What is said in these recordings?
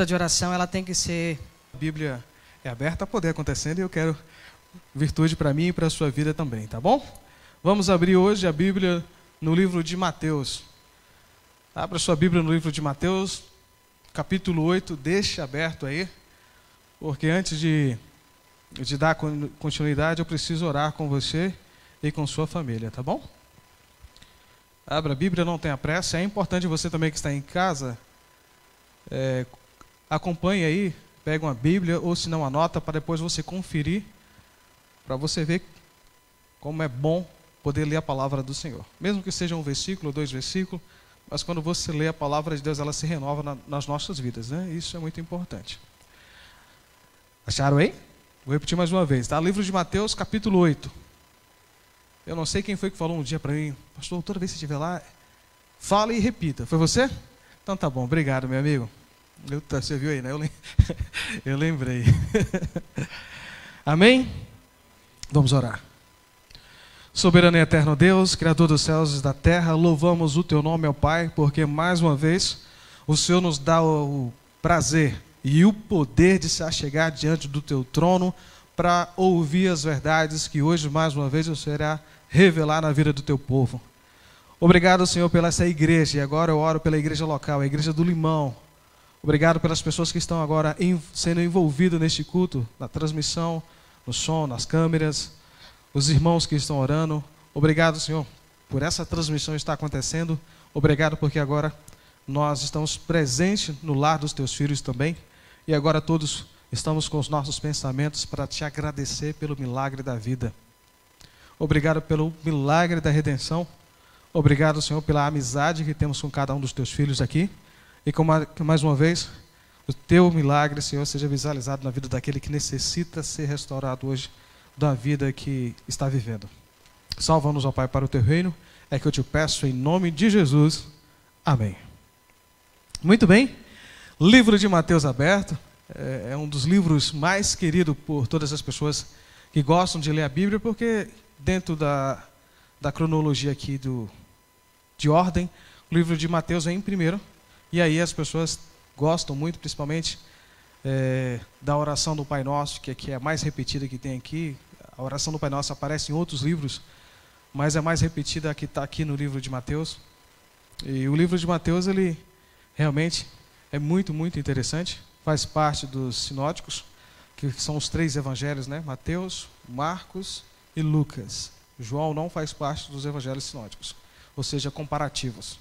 De oração, ela tem que ser... A Bíblia é aberta a poder acontecendo e eu quero virtude para mim e para a sua vida também, tá bom? Vamos abrir hoje a Bíblia no livro de Mateus. Abra sua Bíblia no livro de Mateus, capítulo 8, deixe aberto aí, porque antes de dar continuidade, eu preciso orar com você e com sua família, tá bom? Abra a Bíblia, não tenha pressa. É importante você também que está em casa, acompanhe aí, pega uma Bíblia ou se não anota para depois você conferir, para você ver como é bom poder ler a palavra do Senhor. Mesmo que seja um versículo ou 2 versículos, mas quando você lê a palavra de Deus, ela se renova nas nossas vidas, né? Isso é muito importante. Acharam aí? Vou repetir mais uma vez, tá? Livro de Mateus, capítulo 8. Eu não sei quem foi que falou um dia para mim, pastor, toda vez que você estiver lá, fala e repita. Foi você? Então tá bom, obrigado, meu amigo. Você viu aí, né? Eu lembrei. Amém? Vamos orar. Soberano e eterno Deus, Criador dos céus e da terra, louvamos o Teu nome, ó Pai, porque mais uma vez o Senhor nos dá o prazer e o poder de se achegar diante do Teu trono para ouvir as verdades que hoje, mais uma vez, o Senhor irá revelar na vida do Teu povo. Obrigado, Senhor, pela essa igreja, e agora eu oro pela igreja local, a igreja do Limão. Obrigado pelas pessoas que estão agora sendo envolvidas neste culto, na transmissão, no som, nas câmeras, os irmãos que estão orando. Obrigado, Senhor, por essa transmissão estar acontecendo. Obrigado porque agora nós estamos presentes no lar dos Teus filhos também. E agora todos estamos com os nossos pensamentos para Te agradecer pelo milagre da vida. Obrigado pelo milagre da redenção. Obrigado, Senhor, pela amizade que temos com cada um dos Teus filhos aqui. E que mais uma vez, o Teu milagre, Senhor, seja visualizado na vida daquele que necessita ser restaurado hoje da vida que está vivendo. Salva-nos, ó Pai, para o Teu reino. É que eu Te peço em nome de Jesus. Amém. Muito bem. Livro de Mateus aberto. É um dos livros mais queridos por todas as pessoas que gostam de ler a Bíblia, porque dentro da cronologia aqui de ordem, o livro de Mateus vem em primeiro. E aí as pessoas gostam muito, principalmente, da oração do Pai Nosso, que é a mais repetida que tem aqui. A oração do Pai Nosso aparece em outros livros, mas é mais repetida a que está aqui no livro de Mateus. E o livro de Mateus, ele realmente é muito, muito interessante. Faz parte dos sinóticos, que são os 3 evangelhos, né? Mateus, Marcos e Lucas. João não faz parte dos evangelhos sinóticos, ou seja, comparativos.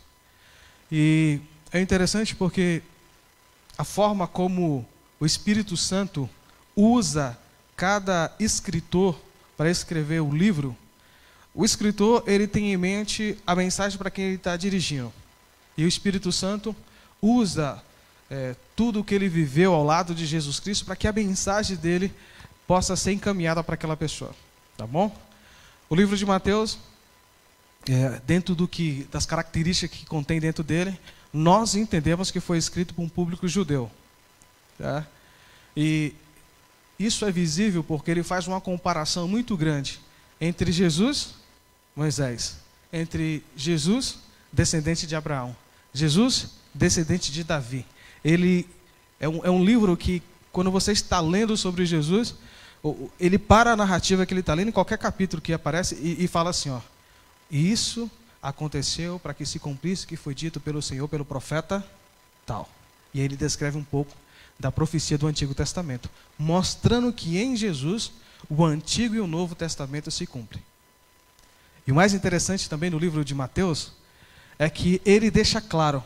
E é interessante porque a forma como o Espírito Santo usa cada escritor para escrever o livro, o escritor ele tem em mente a mensagem para quem ele está dirigindo. E o Espírito Santo usa tudo o que ele viveu ao lado de Jesus Cristo para que a mensagem dele possa ser encaminhada para aquela pessoa. Tá bom? O livro de Mateus, dentro das características que contém dentro dele, nós entendemos que foi escrito para um público judeu. Tá? E isso é visível porque ele faz uma comparação muito grande entre Jesus e Moisés. Entre Jesus, descendente de Abraão. Jesus, descendente de Davi. Ele é um livro que, quando você está lendo sobre Jesus, ele para a narrativa que ele está lendo, em qualquer capítulo que aparece, e fala assim, ó, isso aconteceu para que se cumprisse o que foi dito pelo Senhor, pelo profeta tal. E aí ele descreve um pouco da profecia do Antigo Testamento, mostrando que em Jesus o Antigo e o Novo Testamento se cumprem. E o mais interessante também no livro de Mateus é que ele deixa claro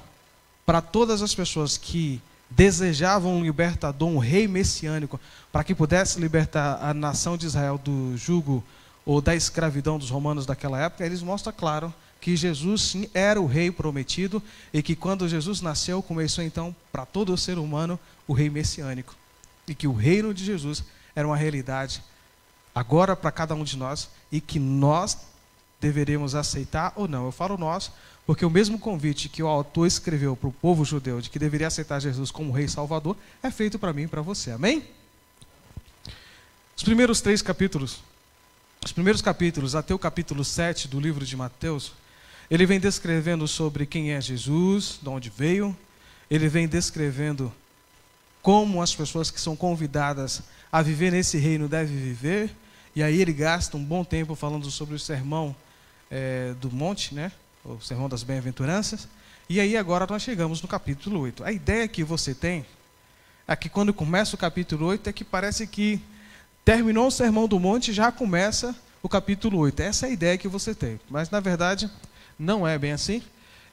para todas as pessoas que desejavam um libertador, um rei messiânico, para que pudesse libertar a nação de Israel do jugo ou da escravidão dos romanos daquela época, eles mostram claro que Jesus sim era o rei prometido e que quando Jesus nasceu, começou então para todo o ser humano o rei messiânico. E que o reino de Jesus era uma realidade agora para cada um de nós e que nós deveríamos aceitar ou não. Eu falo nós porque o mesmo convite que o autor escreveu para o povo judeu de que deveria aceitar Jesus como rei salvador é feito para mim e para você. Amém? Os primeiros capítulos até o capítulo 7 do livro de Mateus, ele vem descrevendo sobre quem é Jesus, de onde veio. Ele vem descrevendo como as pessoas que são convidadas a viver nesse reino devem viver. E aí ele gasta um bom tempo falando sobre o sermão do monte, né? O sermão das bem-aventuranças. E aí agora nós chegamos no capítulo 8. A ideia que você tem é que quando começa o capítulo 8 é que parece que terminou o sermão do monte e já começa o capítulo 8. Essa é a ideia que você tem. Mas na verdade não é bem assim.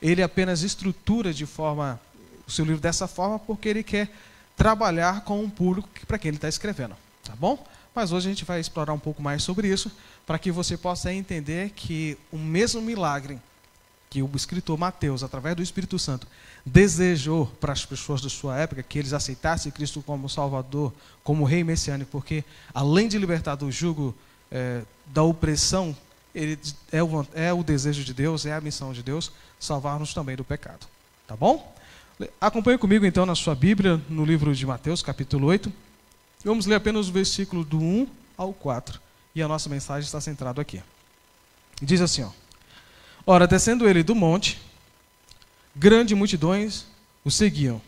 Ele apenas estrutura o seu livro dessa forma porque ele quer trabalhar com um público para quem ele está escrevendo. Tá bom? Mas hoje a gente vai explorar um pouco mais sobre isso para que você possa entender que o mesmo milagre que o escritor Mateus, através do Espírito Santo, desejou para as pessoas da sua época, que eles aceitassem Cristo como Salvador, como Rei Messiânico, porque além de libertar do jugo da opressão, ele é o desejo de Deus, é a missão de Deus, salvar-nos também do pecado. Tá bom? Acompanhe comigo então na sua Bíblia, no livro de Mateus, capítulo 8. Vamos ler apenas o versículo do 1 ao 4. E a nossa mensagem está centrada aqui. Diz assim, ó. Ora, descendo ele do monte, grandes multidões o seguiam.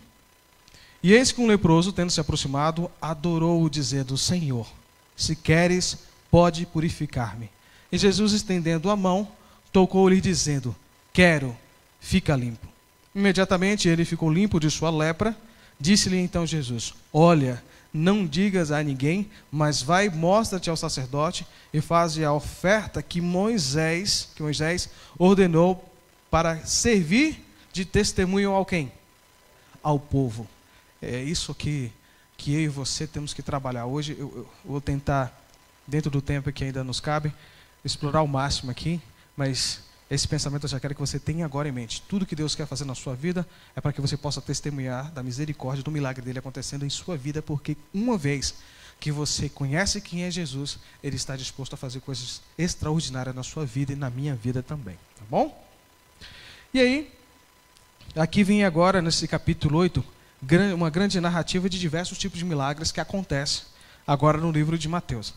E eis que um leproso, tendo se aproximado, adorou-o, dizendo: Senhor, se queres, pode purificar-me. E Jesus, estendendo a mão, tocou-lhe, dizendo: Quero, fica limpo. Imediatamente ele ficou limpo de sua lepra. Disse-lhe então Jesus: Olha, não digas a ninguém, mas vai, mostra-te ao sacerdote e faze a oferta que Moisés ordenou para servir de testemunho ao quem? Ao povo. É isso que eu e você temos que trabalhar. Hoje eu vou tentar, dentro do tempo que ainda nos cabe, explorar ao máximo aqui, mas esse pensamento eu já quero que você tenha agora em mente. Tudo que Deus quer fazer na sua vida é para que você possa testemunhar da misericórdia, do milagre dele acontecendo em sua vida, porque uma vez que você conhece quem é Jesus, ele está disposto a fazer coisas extraordinárias na sua vida e na minha vida também. Tá bom? E aí, aqui vem agora, nesse capítulo 8, uma grande narrativa de diversos tipos de milagres que acontecem agora no livro de Mateus.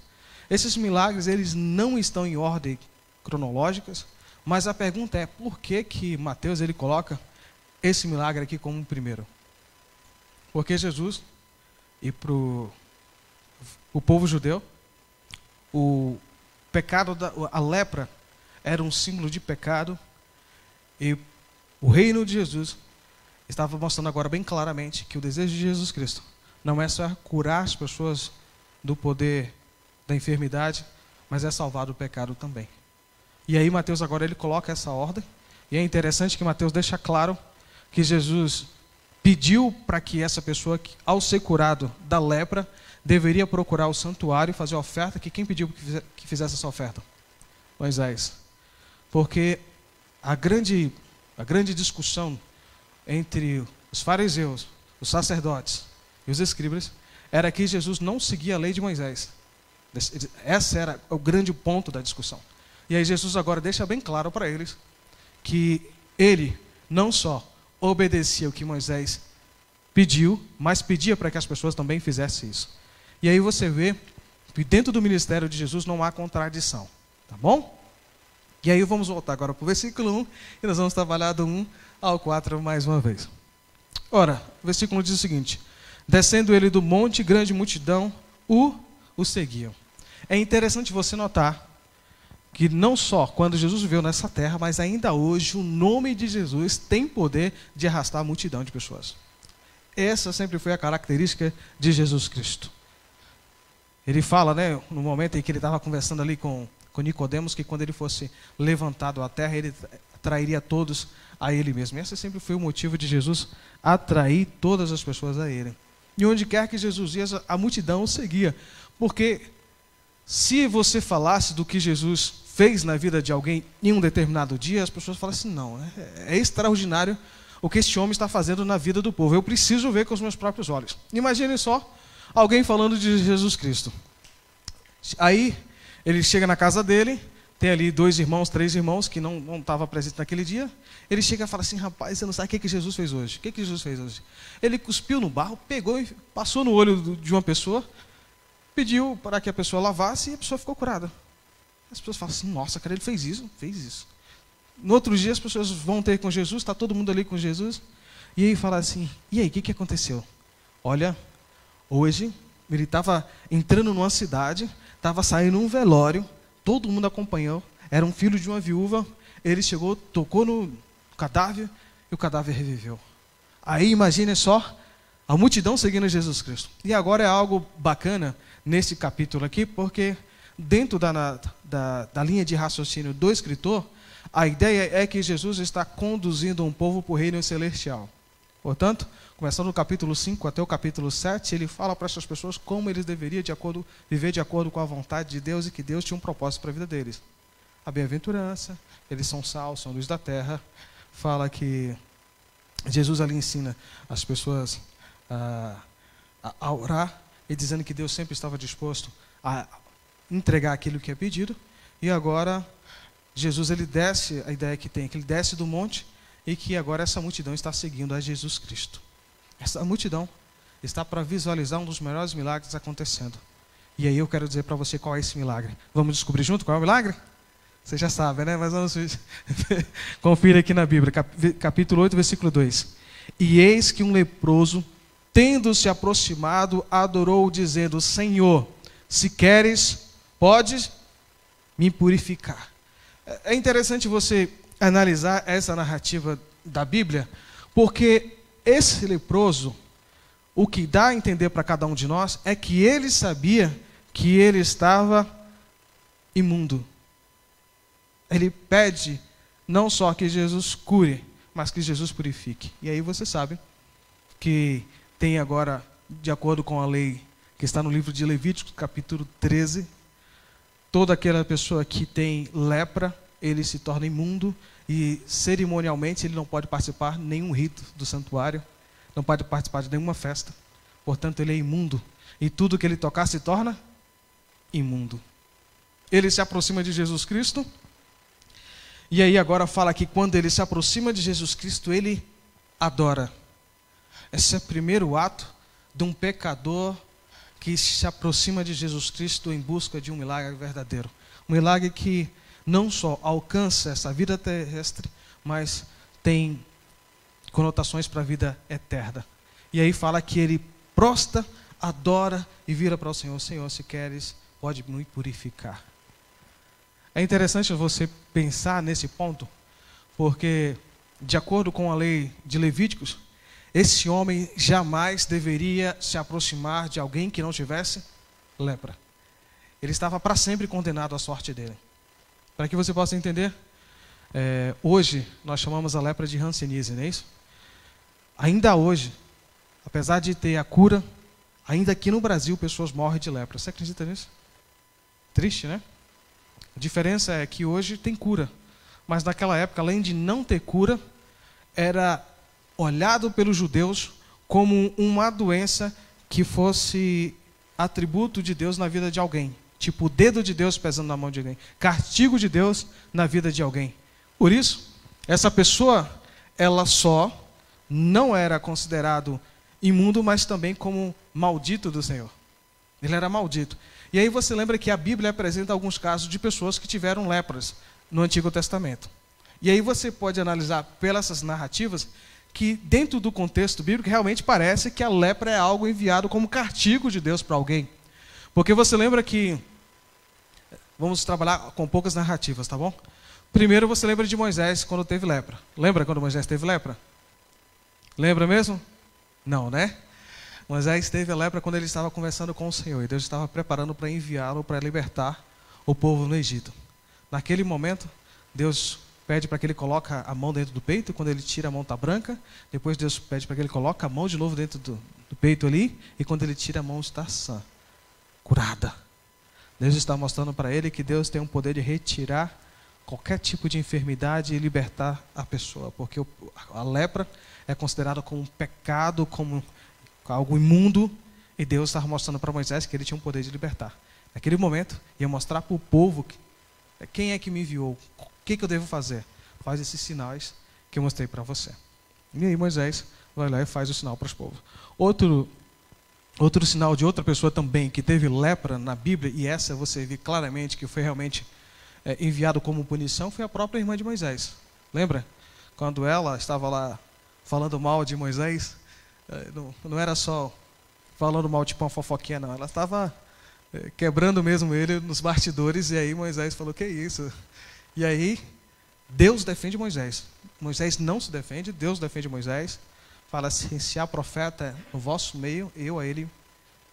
Esses milagres, eles não estão em ordem cronológicas, mas a pergunta é, por que Mateus ele coloca esse milagre aqui como o primeiro? Porque Jesus, e para o povo judeu, o pecado, a lepra, era um símbolo de pecado, e o reino de Jesus estava mostrando agora bem claramente que o desejo de Jesus Cristo não é só curar as pessoas do poder da enfermidade, mas é salvar do pecado também. E aí Mateus agora ele coloca essa ordem, e é interessante que Mateus deixa claro que Jesus pediu para que essa pessoa, ao ser curado da lepra, deveria procurar o santuário e fazer a oferta, que quem pediu que fizesse essa oferta? Moisés. Porque a grande discussão entre os fariseus, os sacerdotes e os escribas era que Jesus não seguia a lei de Moisés. Esse era o grande ponto da discussão. E aí Jesus agora deixa bem claro para eles que ele não só obedecia o que Moisés pediu, mas pedia para que as pessoas também fizessem isso. E aí você vê que dentro do ministério de Jesus não há contradição. Tá bom? E aí vamos voltar agora para o versículo 1 e nós vamos trabalhar do 1 ao 4 mais uma vez. Ora, o versículo 1 diz o seguinte: descendo ele do monte, grande multidão o seguiam. É interessante você notar que não só quando Jesus viveu nessa terra, mas ainda hoje o nome de Jesus tem poder de arrastar a multidão de pessoas. Essa sempre foi a característica de Jesus Cristo. Ele fala, né, no momento em que ele estava conversando ali com Nicodemos, que quando ele fosse levantado à terra, ele atrairia todos a ele mesmo. Esse sempre foi o motivo de Jesus atrair todas as pessoas a ele. E onde quer que Jesus ia, a multidão o seguia. Porque se você falasse do que Jesus fez na vida de alguém em um determinado dia, as pessoas falam assim, não, é extraordinário o que este homem está fazendo na vida do povo. Eu preciso ver com os meus próprios olhos. Imagine só alguém falando de Jesus Cristo. Aí ele chega na casa dele, tem ali 2 irmãos, 3 irmãos que não estavam presentes naquele dia. Ele chega e fala assim, rapaz, você não sabe o que Jesus fez hoje. O que Jesus fez hoje? Ele cuspiu no barro, pegou e passou no olho de uma pessoa, pediu para que a pessoa lavasse e a pessoa ficou curada. As pessoas falam assim, nossa, cara, ele fez isso. No outro dia as pessoas vão ter com Jesus, está todo mundo ali com Jesus, e aí fala assim, e aí, o que aconteceu? Olha, Hoje, ele estava entrando numa cidade, estava saindo um velório, todo mundo acompanhou, era um filho de uma viúva, ele chegou, tocou no cadáver e o cadáver reviveu. Aí imagine só a multidão seguindo Jesus Cristo. E agora é algo bacana nesse capítulo aqui, porque dentro da linha de raciocínio do escritor, a ideia é que Jesus está conduzindo um povo para o reino celestial. Portanto, começando no capítulo 5 até o capítulo 7, ele fala para essas pessoas como eles deveriam viver de acordo com a vontade de Deus e que Deus tinha um propósito para a vida deles. A bem-aventurança, eles são sal, são luz da terra. Fala que Jesus ali ensina as pessoas a orar e dizendo que Deus sempre estava disposto a entregar aquilo que é pedido. E agora Jesus, ele desce, a ideia que tem é que ele desce do monte e que agora essa multidão está seguindo a Jesus Cristo. Essa multidão está para visualizar um dos melhores milagres acontecendo. E aí eu quero dizer para você qual é esse milagre. Vamos descobrir junto qual é o milagre? Você já sabe, né? Mas vamos confira aqui na Bíblia, capítulo 8, versículo 2. E eis que um leproso, tendo se aproximado, adorou, dizendo: Senhor, se queres, podes me purificar. É interessante você analisar essa narrativa da Bíblia, porque esse leproso, o que dá a entender para cada um de nós é que ele sabia que ele estava imundo. Ele pede não só que Jesus cure, mas que Jesus purifique. E aí você sabe que tem agora, de acordo com a lei que está no livro de Levíticos, capítulo 13, toda aquela pessoa que tem lepra, ele se torna imundo e cerimonialmente ele não pode participar de nenhum rito do santuário, não pode participar de nenhuma festa. Portanto, ele é imundo. E tudo que ele tocar se torna imundo. Ele se aproxima de Jesus Cristo. E aí agora fala que quando ele se aproxima de Jesus Cristo, ele adora. Esse é o primeiro ato de um pecador que se aproxima de Jesus Cristo em busca de um milagre verdadeiro. Um milagre que não só alcança essa vida terrestre, mas tem conotações para a vida eterna. E aí fala que ele prostra, adora e vira para o Senhor: Senhor, se queres, pode me purificar. É interessante você pensar nesse ponto, porque, de acordo com a lei de Levíticos, esse homem jamais deveria se aproximar de alguém que não tivesse lepra. Ele estava para sempre condenado à sorte dele. Para que você possa entender, hoje nós chamamos a lepra de hanseníase, não é isso? Ainda hoje, apesar de ter a cura, ainda aqui no Brasil pessoas morrem de lepra. Você acredita nisso? Triste, né? A diferença é que hoje tem cura, mas naquela época, além de não ter cura, era olhado pelos judeus como uma doença que fosse atributo de Deus na vida de alguém. Tipo o dedo de Deus pesando na mão de alguém. Castigo de Deus na vida de alguém. Por isso, essa pessoa, ela só não era considerado imundo, mas também como maldito do Senhor. Ele era maldito. E aí você lembra que a Bíblia apresenta alguns casos de pessoas que tiveram lepras no Antigo Testamento. E aí você pode analisar pelas narrativas que dentro do contexto bíblico realmente parece que a lepra é algo enviado como castigo de Deus para alguém. Porque você lembra que... Vamos trabalhar com poucas narrativas, tá bom? Primeiro você lembra de Moisés quando teve lepra. Lembra quando Moisés teve lepra? Lembra mesmo? Não, né? Moisés teve a lepra quando ele estava conversando com o Senhor. E Deus estava preparando para enviá-lo para libertar o povo no Egito. Naquele momento, Deus pede para que ele coloque a mão dentro do peito. Quando ele tira, a mão está branca. Depois Deus pede para que ele coloque a mão de novo dentro do peito ali. E quando ele tira, a mão está sã, curada. Deus está mostrando para ele que Deus tem um poder de retirar qualquer tipo de enfermidade e libertar a pessoa. Porque a lepra é considerada como um pecado, como algo imundo. E Deus estava mostrando para Moisés que ele tinha um poder de libertar. Naquele momento, ia mostrar para o povo quem é que me enviou, o que eu devo fazer. Faz esses sinais que eu mostrei para você. E aí Moisés vai lá e faz o sinal para os povos. Outro sinal de outra pessoa também que teve lepra na Bíblia, e essa você vê claramente que foi realmente enviado como punição, foi a própria irmã de Moisés. Lembra? Quando ela estava lá falando mal de Moisés, não era só falando mal, tipo uma fofoquinha, não. Ela estava quebrando mesmo ele nos bastidores, e aí Moisés falou, que isso? E aí, Deus defende Moisés. Moisés não se defende, Deus defende Moisés. Fala assim, se há profeta no vosso meio, eu a ele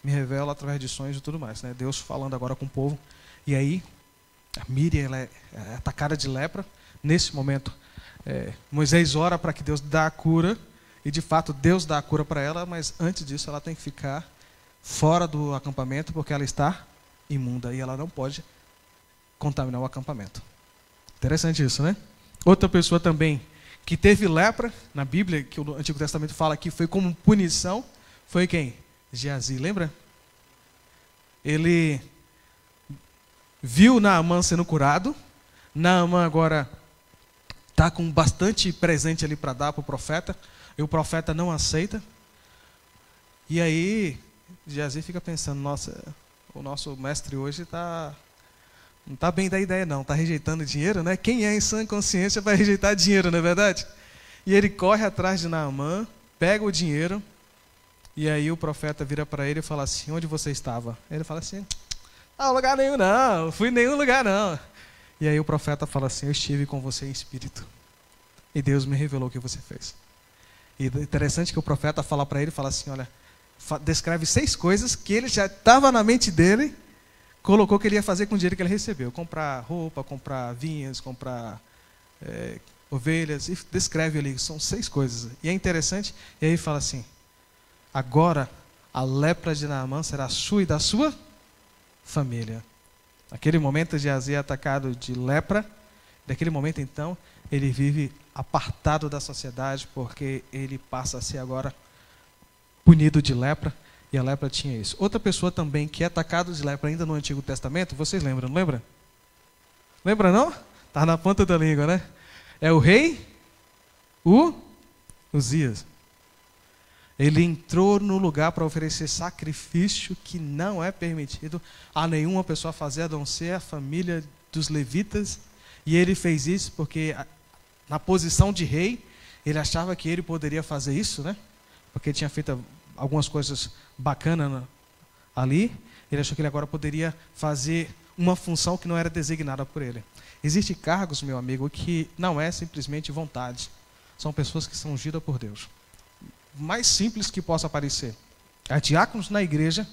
me revelo através de sonhos e tudo mais, né? Deus falando agora com o povo. E aí, a Míriam ela é atacada de lepra. Nesse momento, Moisés ora para que Deus dê a cura. E de fato, Deus dá a cura para ela. Mas antes disso, ela tem que ficar fora do acampamento, porque ela está imunda. E ela não pode contaminar o acampamento. Interessante isso, né? Outra pessoa também que teve lepra, na Bíblia, que o Antigo Testamento fala que foi como punição, foi quem? Geazi, lembra? Ele viu Naamã sendo curado. Naamã agora está com bastante presente ali para dar para o profeta, e o profeta não aceita. E aí, Geazi fica pensando, nossa, o nosso mestre hoje não está bem da ideia não, está rejeitando dinheiro, né? Quem é em sã consciência vai rejeitar dinheiro, não é verdade? E ele corre atrás de Naamã, pega o dinheiro, e aí o profeta vira para ele e fala assim, onde você estava? Ele fala assim, lugar nenhum não, fui em nenhum lugar não. E aí o profeta fala assim, eu estive com você em espírito, e Deus me revelou o que você fez. E interessante que o profeta fala para ele, fala assim, olha, descreve 6 coisas que ele já estava na mente dele, colocou que ele ia fazer com o dinheiro que ele recebeu. Comprar roupa, comprar vinhas, comprar ovelhas. E descreve ali, são 6 coisas. E é interessante, e aí fala assim, agora a lepra de Naamã será sua e da sua família. Naquele momento, Geazi é atacado de lepra. Naquele momento, então, ele vive apartado da sociedade, porque ele passa a ser agora punido de lepra. E a lepra tinha isso. Outra pessoa também que é atacada de lepra ainda no Antigo Testamento, vocês lembram, não lembra? Lembra não? Está na ponta da língua, né? É o rei Uzias. Ele entrou no lugar para oferecer sacrifício que não é permitido a nenhuma pessoa fazer, a não ser a família dos levitas. E ele fez isso porque, na posição de rei, ele achava que ele poderia fazer isso, né? Porque ele tinha feito algumas coisas bacanas ali. Ele achou que ele agora poderia fazer uma função que não era designada por ele. Existem cargos, meu amigo, que não é simplesmente vontade. São pessoas que são ungidas por Deus. Mais simples que possa parecer. Há diáconos na igreja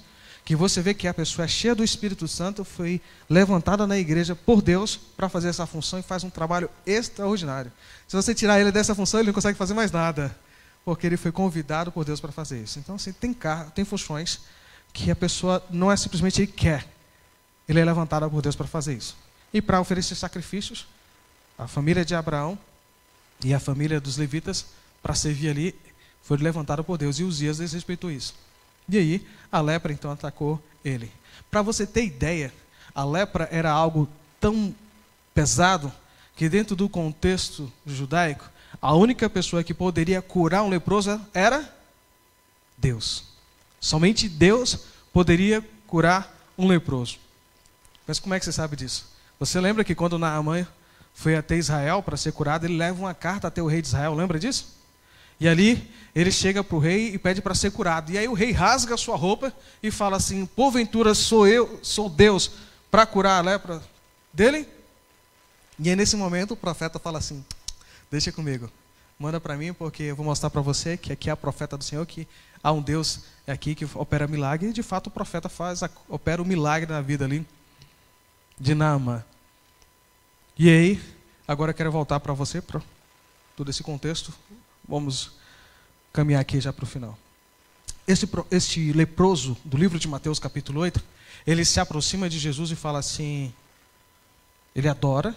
que você vê que a pessoa é cheia do Espírito Santo, foi levantada na igreja por Deus para fazer essa função e faz um trabalho extraordinário. Se você tirar ele dessa função, ele não consegue fazer mais nada, porque ele foi convidado por Deus para fazer isso. Então, assim, tem funções que a pessoa não é simplesmente ele quer, ele é levantado por Deus para fazer isso. E para oferecer sacrifícios, a família de Abraão e a família dos levitas, para servir ali, foi levantada por Deus, e Uzias desrespeitou isso. E aí, a lepra então atacou ele. Para você ter ideia, a lepra era algo tão pesado que dentro do contexto judaico, a única pessoa que poderia curar um leproso era Deus. Somente Deus poderia curar um leproso. Mas como é que você sabe disso? Você lembra que quando Naamã foi até Israel para ser curado, ele leva uma carta até o rei de Israel, lembra disso? E ali ele chega para o rei e pede para ser curado. E aí o rei rasga a sua roupa e fala assim, porventura sou Deus para curar a lepra dele? E aí nesse momento o profeta fala assim, deixa comigo, manda para mim, porque eu vou mostrar para você que aqui é a profeta do Senhor, que há um Deus aqui que opera milagre. E de fato o profeta opera o milagre na vida ali de Naamã. E aí, agora eu quero voltar para você, para todo esse contexto. Vamos caminhar aqui já para o final. Este leproso do livro de Mateus capítulo 8, ele se aproxima de Jesus e fala assim, ele adora.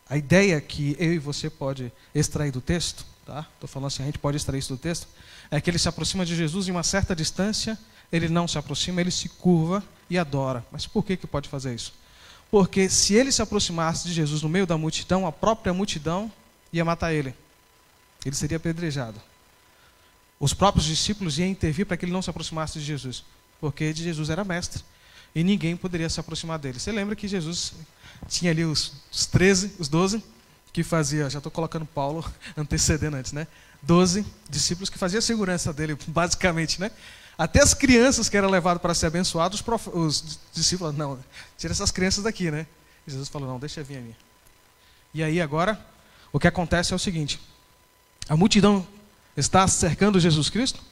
A ideia que eu e você pode extrair do texto, tá? Estou falando assim, a gente pode extrair isso do texto, é que ele se aproxima de Jesus em uma certa distância, ele não se aproxima, ele se curva e adora. Mas por que pode fazer isso? Porque se ele se aproximasse de Jesus no meio da multidão, a própria multidão ia matar ele. Ele seria apedrejado. Os próprios discípulos iam intervir para que ele não se aproximasse de Jesus, porque de Jesus era mestre e ninguém poderia se aproximar dele. Você lembra que Jesus tinha ali os 12, que fazia, já estou colocando Paulo antecedendo antes, né? 12 discípulos que faziam a segurança dele, basicamente, né? Até as crianças que eram levadas para ser abençoadas, os discípulos, não, tira essas crianças daqui, né? E Jesus falou, não, deixa vir a minha. E aí agora, o que acontece é o seguinte, a multidão está cercando Jesus Cristo,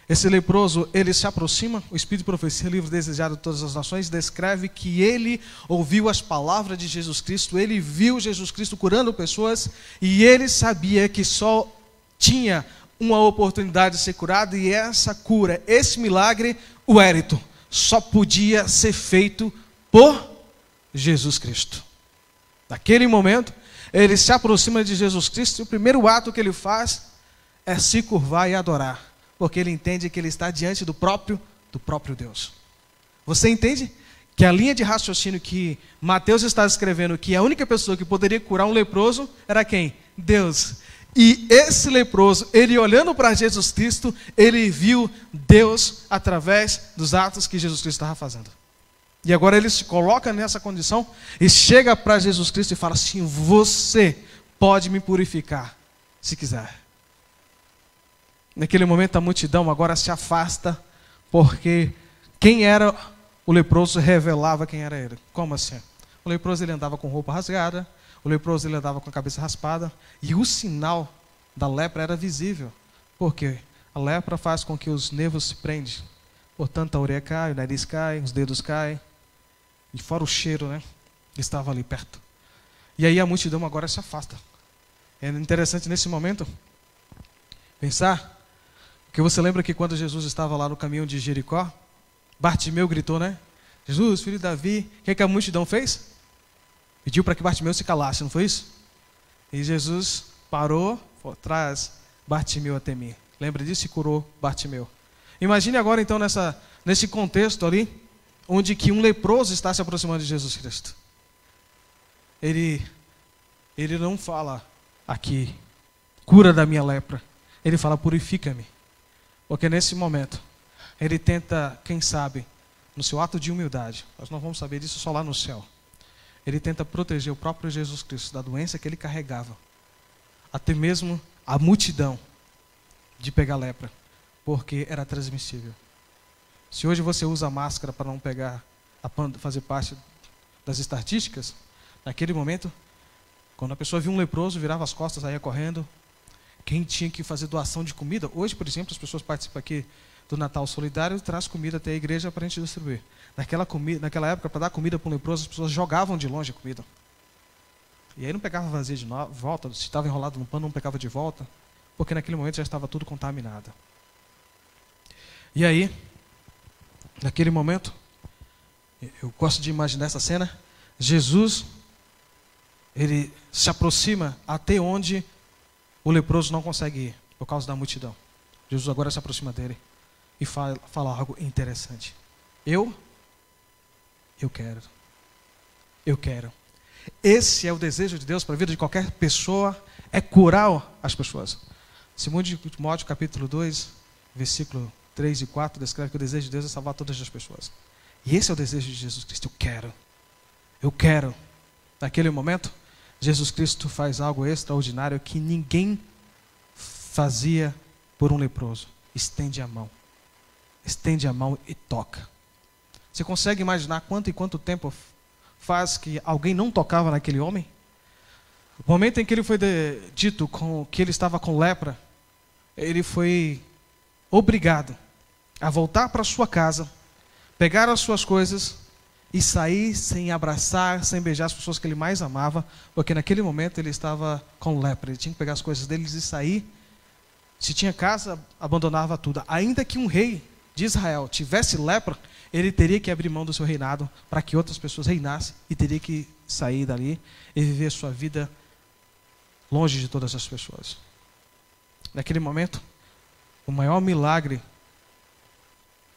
esse leproso, ele se aproxima, o Espírito de Profecia, livro desejado de todas as nações, descreve que ele ouviu as palavras de Jesus Cristo, ele viu Jesus Cristo curando pessoas, e ele sabia que só tinha uma oportunidade de ser curado, e essa cura, esse milagre, o érito, só podia ser feito por Jesus Cristo. Naquele momento, ele se aproxima de Jesus Cristo, e o primeiro ato que ele faz é se curvar e adorar, porque ele entende que ele está diante do próprio Deus. Você entende que a linha de raciocínio que Mateus está escrevendo, que a única pessoa que poderia curar um leproso era quem? Deus. E esse leproso, ele olhando para Jesus Cristo, ele viu Deus através dos atos que Jesus Cristo estava fazendo. E agora ele se coloca nessa condição e chega para Jesus Cristo e fala assim, você pode me purificar, se quiser. Naquele momento a multidão agora se afasta, porque quem era o leproso revelava quem era ele. Como assim? O leproso ele andava com roupa rasgada, o leproso ele andava com a cabeça raspada, e o sinal da lepra era visível. Por quê? A lepra faz com que os nervos se prendem. Portanto, a orelha cai, o nariz cai, os dedos caem, e fora o cheiro, né, que estava ali perto. E aí a multidão agora se afasta. É interessante nesse momento pensar, porque você lembra que quando Jesus estava lá no caminho de Jericó, Bartimeu gritou, né? Jesus, filho de Davi, o que a multidão fez? Pediu para que Bartimeu se calasse, não foi isso? E Jesus parou, traz Bartimeu até mim. Lembra disso? E curou Bartimeu. Imagine agora então nesse contexto ali, onde que um leproso está se aproximando de Jesus Cristo. Ele não fala aqui, cura da minha lepra. Ele fala, purifica-me. Porque nesse momento, ele tenta, quem sabe, no seu ato de humildade, nós não vamos saber disso só lá no céu, ele tenta proteger o próprio Jesus Cristo da doença que ele carregava. Até mesmo a multidão de pegar lepra, porque era transmissível. Se hoje você usa máscara para não pegar, fazer parte das estatísticas, naquele momento, quando a pessoa via um leproso, virava as costas, saía correndo. Quem tinha que fazer doação de comida, hoje, por exemplo, as pessoas participam aqui do Natal Solidário e traz comida até a igreja para a gente distribuir. Naquela época, para dar comida para um leproso, as pessoas jogavam de longe a comida. E aí não pegava vazia de volta, se estava enrolado no pano, não pegava de volta, porque naquele momento já estava tudo contaminado. E aí, naquele momento, eu gosto de imaginar essa cena, Jesus, ele se aproxima até onde o leproso não consegue ir, por causa da multidão. Jesus agora se aproxima dele e fala algo interessante. Eu quero. Esse é o desejo de Deus para a vida de qualquer pessoa, é curar as pessoas. 2 Timóteo capítulo 2, versículo 3 e 4, descreve que o desejo de Deus é salvar todas as pessoas. E esse é o desejo de Jesus Cristo. Eu quero. Naquele momento, Jesus Cristo faz algo extraordinário que ninguém fazia por um leproso. Estende a mão e toca. Você consegue imaginar quanto tempo faz que alguém não tocava naquele homem? O momento em que ele foi dito que ele estava com lepra, ele foi obrigado a voltar para sua casa, pegar as suas coisas e sair sem abraçar, sem beijar as pessoas que ele mais amava, porque naquele momento ele estava com lepra, ele tinha que pegar as coisas deles e sair. Se tinha casa, abandonava tudo. Ainda que um rei de Israel tivesse lepra, ele teria que abrir mão do seu reinado para que outras pessoas reinassem e teria que sair dali e viver sua vida longe de todas as pessoas. Naquele momento, o maior milagre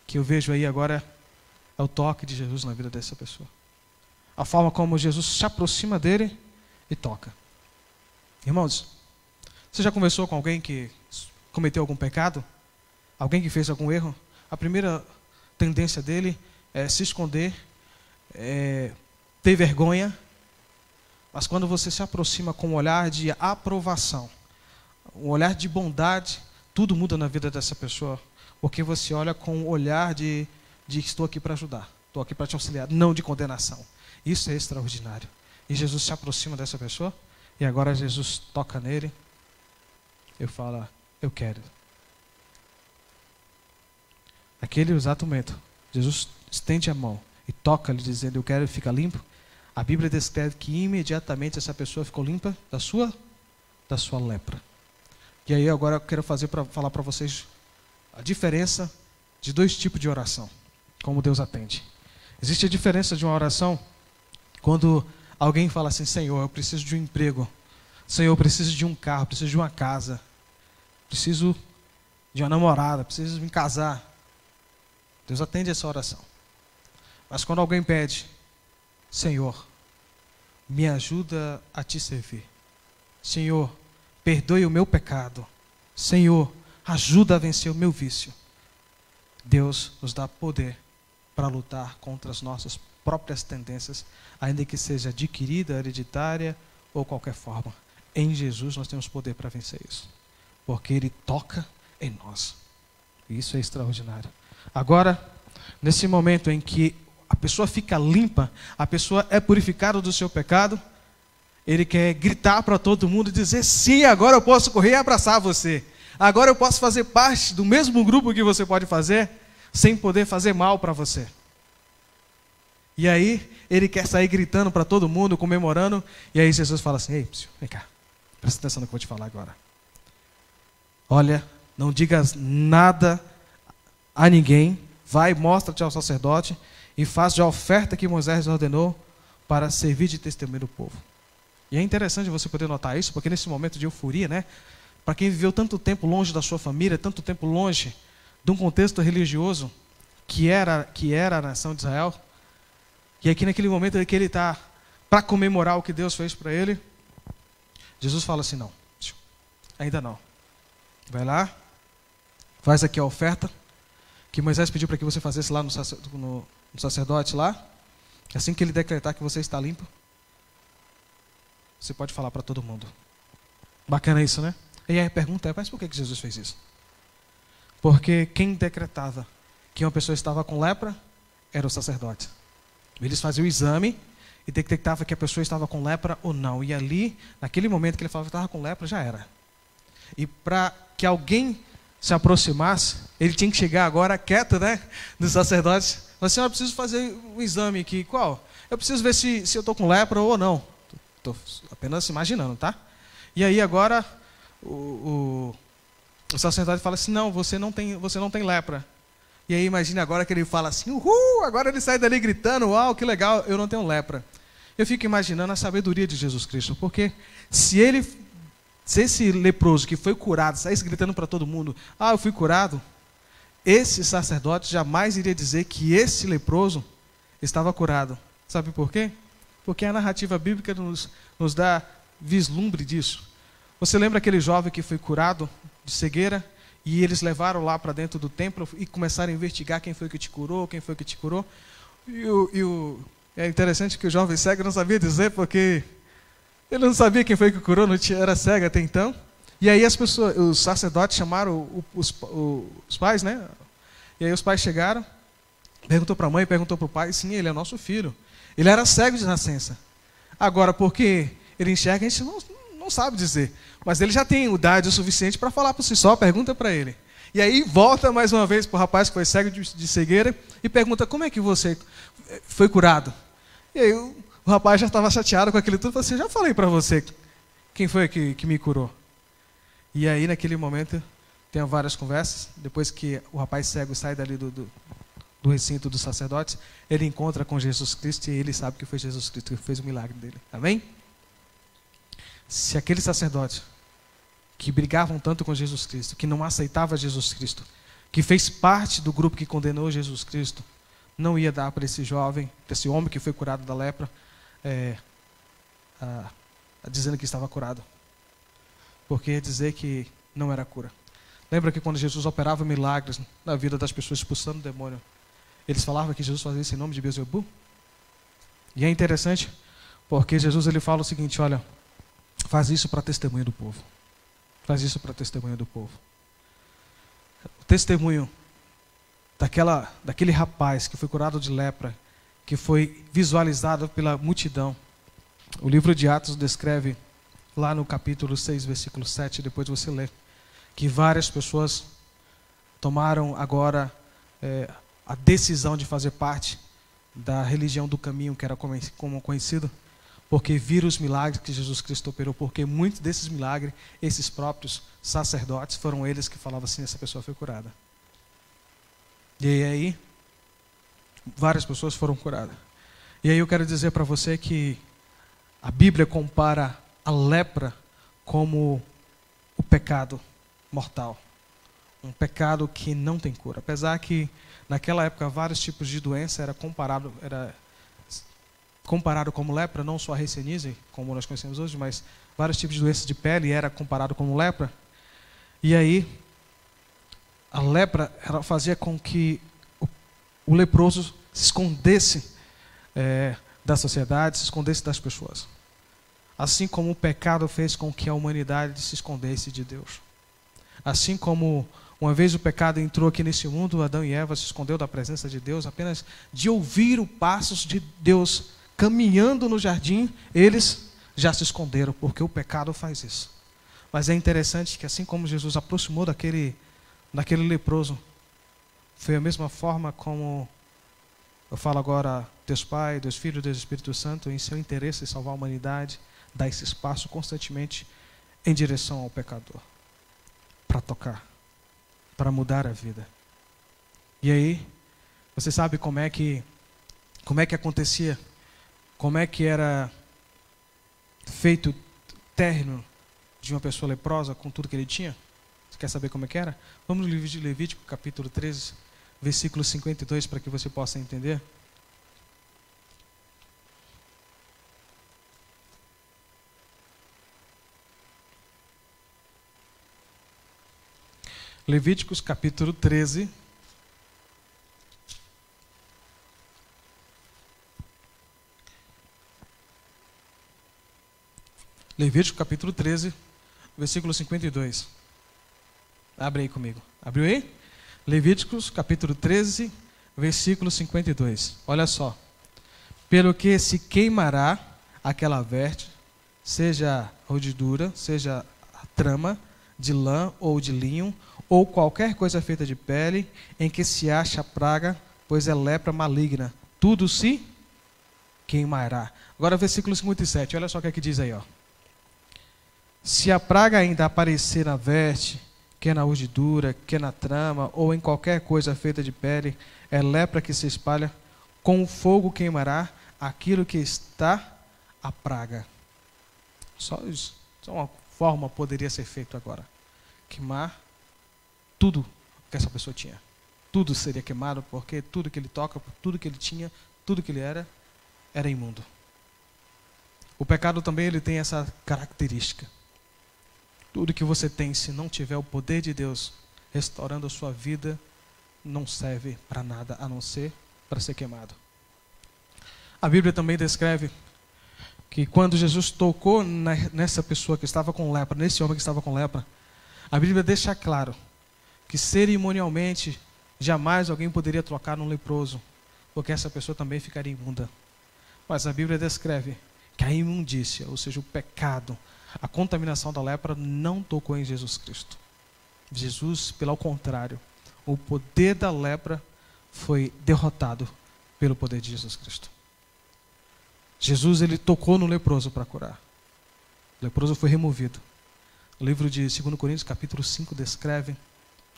que eu vejo aí agora é o toque de Jesus na vida dessa pessoa. A forma como Jesus se aproxima dele e toca. Irmãos, você já conversou com alguém que cometeu algum pecado? Alguém que fez algum erro? A primeira tendência dele é se esconder, ter vergonha. Mas quando você se aproxima com um olhar de aprovação, um olhar de bondade, tudo muda na vida dessa pessoa. Porque você olha com o olhar de estou aqui para ajudar, estou aqui para te auxiliar, não de condenação. Isso é extraordinário. E Jesus se aproxima dessa pessoa, e agora Jesus toca nele, e fala, eu quero. Naquele exato momento, Jesus estende a mão e toca-lhe dizendo, eu quero, e fica limpo. A Bíblia descreve que imediatamente essa pessoa ficou limpa da sua lepra. E aí agora eu quero falar para vocês a diferença de dois tipos de oração, como Deus atende. Existe a diferença de uma oração quando alguém fala assim, Senhor, eu preciso de um emprego. Senhor, eu preciso de um carro, preciso de uma casa. Preciso de uma namorada, preciso me casar. Deus atende essa oração. Mas quando alguém pede, Senhor, me ajuda a te servir. Senhor, perdoe o meu pecado. Senhor, ajuda a vencer o meu vício. Deus nos dá poder para lutar contra as nossas próprias tendências, ainda que seja adquirida, hereditária ou qualquer forma. Em Jesus nós temos poder para vencer isso. Porque Ele toca em nós. E isso é extraordinário. Agora, nesse momento em que a pessoa fica limpa, a pessoa é purificada do seu pecado, Ele quer gritar para todo mundo e dizer, sim, agora eu posso correr e abraçar você. Agora eu posso fazer parte do mesmo grupo que você pode fazer, sem poder fazer mal para você. E aí, Ele quer sair gritando para todo mundo, comemorando, e aí Jesus fala assim, ei, vem cá, presta atenção no que eu vou te falar agora. Olha, não digas nada a ninguém, vai, mostra-te ao sacerdote e faz a oferta que Moisés ordenou para servir de testemunho do povo. E é interessante você poder notar isso, porque nesse momento de euforia, né, para quem viveu tanto tempo longe da sua família, tanto tempo longe de um contexto religioso que era a nação de Israel, e aqui naquele momento em que ele está para comemorar o que Deus fez para ele, Jesus fala assim, não, ainda não. Vai lá, faz aqui a oferta que Moisés pediu para que você fizesse lá no sacerdote lá. Assim que ele decretar que você está limpo, você pode falar para todo mundo. Bacana isso, né? E aí a pergunta é, mas por que Jesus fez isso? Porque quem decretava que uma pessoa estava com lepra era o sacerdote. Eles faziam o exame e detectavam que a pessoa estava com lepra ou não. E ali, naquele momento que ele falava que estava com lepra, já era. E para que alguém se aproximasse, ele tinha que chegar agora quieto, né, do sacerdote. Assim, eu preciso fazer um exame aqui. Qual? Eu preciso ver se eu estou com lepra ou não. Estou apenas imaginando, tá? E aí agora o sacerdote fala assim, não, você não tem lepra. E aí imagine agora que ele fala assim, uhul, agora ele sai dali gritando, uau, que legal, eu não tenho lepra. Eu fico imaginando a sabedoria de Jesus Cristo, porque se esse leproso que foi curado saísse gritando para todo mundo, eu fui curado, esse sacerdote jamais iria dizer que esse leproso estava curado. Sabe por quê? Porque a narrativa bíblica nos dá vislumbre disso. Você lembra aquele jovem que foi curado de cegueira e eles levaram lá para dentro do templo e começaram a investigar quem foi que te curou, quem foi que te curou? É interessante que o jovem cego não sabia dizer, porque ele não sabia quem foi que curou, era cego até então. E aí os sacerdotes chamaram os pais, né? E aí os pais chegaram, perguntou para a mãe, perguntou para o pai, sim, ele é nosso filho. Ele era cego de nascença. Agora, porque ele enxerga, a gente não sabe dizer. Mas ele já tem idade o suficiente para falar por si só, pergunta para ele. E aí volta mais uma vez para o rapaz que foi cego de cegueira e pergunta, como é que você foi curado? E aí o rapaz já estava chateado com aquilo tudo, falou assim, já falei para você quem foi que me curou. E aí naquele momento tem várias conversas, depois que o rapaz cego sai dali do recinto dos sacerdotes, ele encontra com Jesus Cristo e ele sabe que foi Jesus Cristo que fez o milagre dele. Amém? Se aqueles sacerdotes que brigavam tanto com Jesus Cristo, que não aceitava Jesus Cristo, que fez parte do grupo que condenou Jesus Cristo, não ia dar para esse jovem, para esse homem que foi curado da lepra, dizendo que estava curado. Porque ia dizer que não era cura. Lembra que quando Jesus operava milagres na vida das pessoas expulsando o demônio, eles falavam que Jesus fazia isso em nome de Beelzebul? E é interessante, porque Jesus ele fala o seguinte, olha, faz isso para testemunho do povo. Faz isso para testemunho do povo. O testemunho daquele rapaz que foi curado de lepra, que foi visualizado pela multidão. O livro de Atos descreve, lá no capítulo 6, versículo 7, depois você lê, que várias pessoas tomaram agora a decisão de fazer parte da religião do caminho, que era como conhecido, porque viram os milagres que Jesus Cristo operou, porque muitos desses milagres, esses próprios sacerdotes, foram eles que falavam assim, essa pessoa foi curada. E aí, várias pessoas foram curadas. E aí eu quero dizer para você que a Bíblia compara a lepra como o pecado mortal. Um pecado que não tem cura. Apesar que naquela época vários tipos de doença era comparado como lepra, não só a hanseníase, como nós conhecemos hoje, mas vários tipos de doenças de pele era comparado como lepra. E aí a lepra ela fazia com que o leproso se escondesse da sociedade, se escondesse das pessoas. Assim como o pecado fez com que a humanidade se escondesse de Deus. Assim como uma vez o pecado entrou aqui nesse mundo, Adão e Eva se escondeu da presença de Deus, apenas de ouvir os passos de Deus caminhando no jardim, eles já se esconderam, porque o pecado faz isso. Mas é interessante que assim como Jesus aproximou daquele leproso, foi a mesma forma como eu falo agora, Deus Pai, Deus Filho, Deus Espírito Santo, em seu interesse em salvar a humanidade, dá esse espaço constantemente em direção ao pecador, para tocar, para mudar a vida. E aí, você sabe como é que acontecia, como é que era feito o término de uma pessoa leprosa com tudo que ele tinha? Você quer saber como é que era? Vamos no livro de Levítico, capítulo 13, versículo 52, para que você possa entender. Levíticos, capítulo 13. Levítico, capítulo 13, versículo 52. Abre aí comigo. Abriu aí? Levíticos, capítulo 13, versículo 52. Olha só. Pelo que se queimará aquela veste, seja rodidura, seja a trama de lã ou de linho, ou qualquer coisa feita de pele, em que se acha a praga, pois é lepra maligna. Tudo se queimará. Agora versículo 57, olha só o que é que diz aí, ó. Se a praga ainda aparecer na veste, quer na urdidura, quer na trama, ou em qualquer coisa feita de pele, é lepra que se espalha, com o fogo queimará aquilo que está a praga. Só uma forma poderia ser feito agora. Queimar tudo que essa pessoa tinha. Tudo seria queimado, porque tudo que ele toca, tudo que ele tinha, tudo que ele era imundo. O pecado também ele tem essa característica. Tudo que você tem, se não tiver o poder de Deus restaurando a sua vida, não serve para nada, a não ser para ser queimado. A Bíblia também descreve que quando Jesus tocou nessa pessoa que estava com lepra, nesse homem que estava com lepra, a Bíblia deixa claro que cerimonialmente jamais alguém poderia tocar num leproso, porque essa pessoa também ficaria imunda. Mas a Bíblia descreve que a imundícia, ou seja, o pecado, a contaminação da lepra não tocou em Jesus Cristo. Jesus, pelo contrário, o poder da lepra foi derrotado pelo poder de Jesus Cristo. Jesus ele tocou no leproso para curar. O leproso foi removido. O livro de 2 Coríntios, capítulo 5, descreve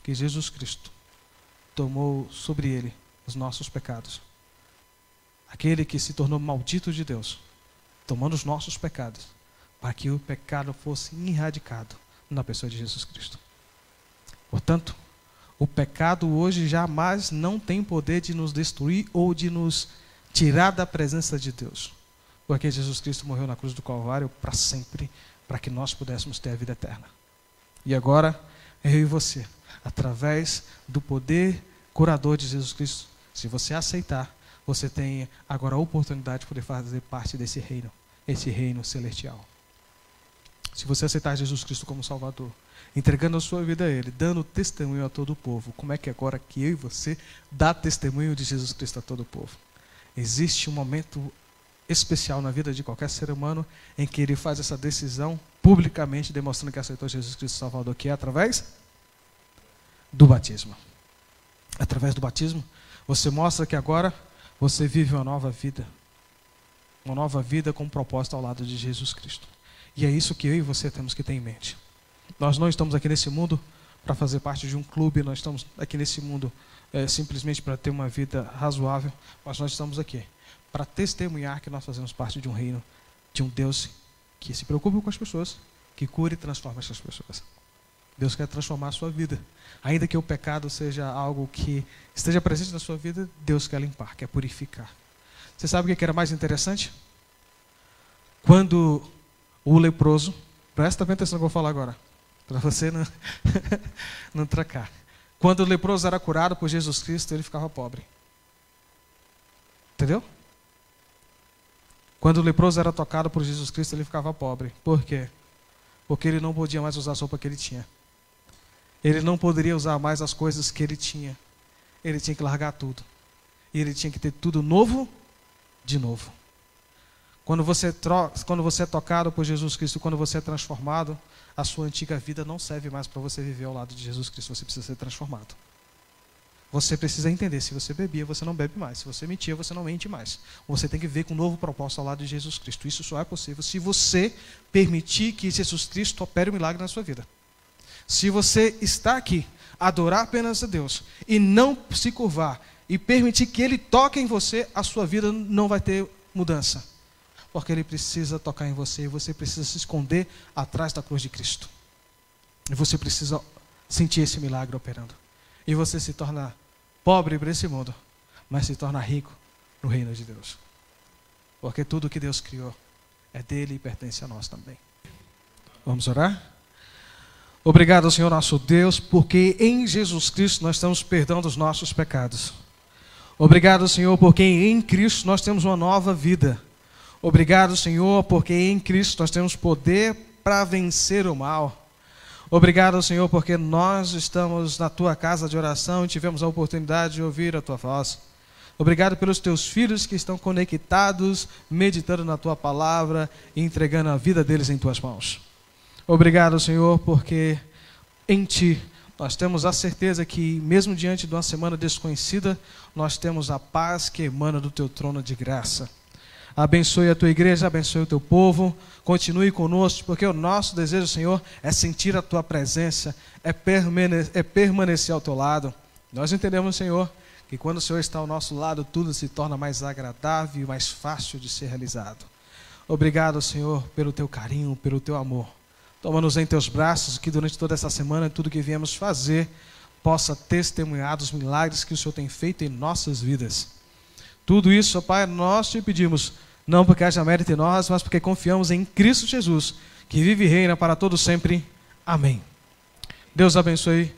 que Jesus Cristo tomou sobre ele os nossos pecados. Aquele que se tornou maldito de Deus, tomando os nossos pecados, para que o pecado fosse erradicado na pessoa de Jesus Cristo. Portanto, o pecado hoje jamais não tem poder de nos destruir ou de nos tirar da presença de Deus. Porque Jesus Cristo morreu na cruz do Calvário para sempre, para que nós pudéssemos ter a vida eterna. E agora, eu e você, através do poder curador de Jesus Cristo, se você aceitar, você tem agora a oportunidade de poder fazer parte desse reino, esse reino celestial. se você aceitar Jesus Cristo como Salvador, entregando a sua vida a Ele, dando testemunho a todo o povo, como é que agora que eu e você dá testemunho de Jesus Cristo a todo o povo? Existe um momento especial na vida de qualquer ser humano em que ele faz essa decisão publicamente, demonstrando que aceitou Jesus Cristo Salvador, que é através do batismo. Através do batismo, você mostra que agora você vive uma nova vida com um propósito ao lado de Jesus Cristo. E é isso que eu e você temos que ter em mente. Nós não estamos aqui nesse mundo para fazer parte de um clube, nós estamos aqui nesse mundo simplesmente para ter uma vida razoável, mas nós estamos aqui para testemunhar que nós fazemos parte de um reino, de um Deus que se preocupa com as pessoas, que cura e transforma essas pessoas. Deus quer transformar a sua vida. Ainda que o pecado seja algo que esteja presente na sua vida, Deus quer limpar, quer purificar. Você sabe o que era mais interessante? Quando o leproso, presta bem atenção no que eu vou falar agora, para você não tracar. Quando o leproso era curado por Jesus Cristo, ele ficava pobre. Entendeu? Quando o leproso era tocado por Jesus Cristo, ele ficava pobre. Por quê? Porque ele não podia mais usar a roupa que ele tinha. Ele não poderia usar mais as coisas que ele tinha. Ele tinha que largar tudo. E ele tinha que ter tudo novo de novo. Quando você é tocado por Jesus Cristo, quando você é transformado, a sua antiga vida não serve mais para você viver ao lado de Jesus Cristo. Você precisa ser transformado. Você precisa entender, se você bebia, você não bebe mais. Se você mentia, você não mente mais. Você tem que ver com um novo propósito ao lado de Jesus Cristo. Isso só é possível se você permitir que Jesus Cristo opere um milagre na sua vida. Se você está aqui, adorar apenas a Deus, e não se curvar, e permitir que Ele toque em você, a sua vida não vai ter mudança. Porque Ele precisa tocar em você, e você precisa se esconder atrás da cruz de Cristo. E você precisa sentir esse milagre operando. E você se torna pobre para esse mundo, mas se torna rico no reino de Deus. Porque tudo que Deus criou é dele e pertence a nós também. Vamos orar? Obrigado, Senhor nosso Deus, porque em Jesus Cristo nós temos perdão dos nossos pecados. Obrigado, Senhor, porque em Cristo nós temos uma nova vida. Obrigado, Senhor, porque em Cristo nós temos poder para vencer o mal. Obrigado, Senhor, porque nós estamos na Tua casa de oração e tivemos a oportunidade de ouvir a Tua voz. Obrigado pelos Teus filhos que estão conectados, meditando na Tua palavra e entregando a vida deles em Tuas mãos. Obrigado, Senhor, porque em Ti nós temos a certeza que, mesmo diante de uma semana desconhecida, nós temos a paz que emana do Teu trono de graça. Abençoe a Tua igreja, abençoe o Teu povo, continue conosco, porque o nosso desejo, Senhor, é sentir a Tua presença, é permanecer ao Teu lado. Nós entendemos, Senhor, que quando o Senhor está ao nosso lado, tudo se torna mais agradável e mais fácil de ser realizado. Obrigado, Senhor, pelo Teu carinho, pelo Teu amor. Toma-nos em Teus braços, que durante toda essa semana, tudo que viemos fazer, possa testemunhar dos milagres que o Senhor tem feito em nossas vidas. Tudo isso, ó Pai, nós Te pedimos, não porque haja mérito em nós, mas porque confiamos em Cristo Jesus, que vive e reina para todo sempre. Amém. Deus abençoe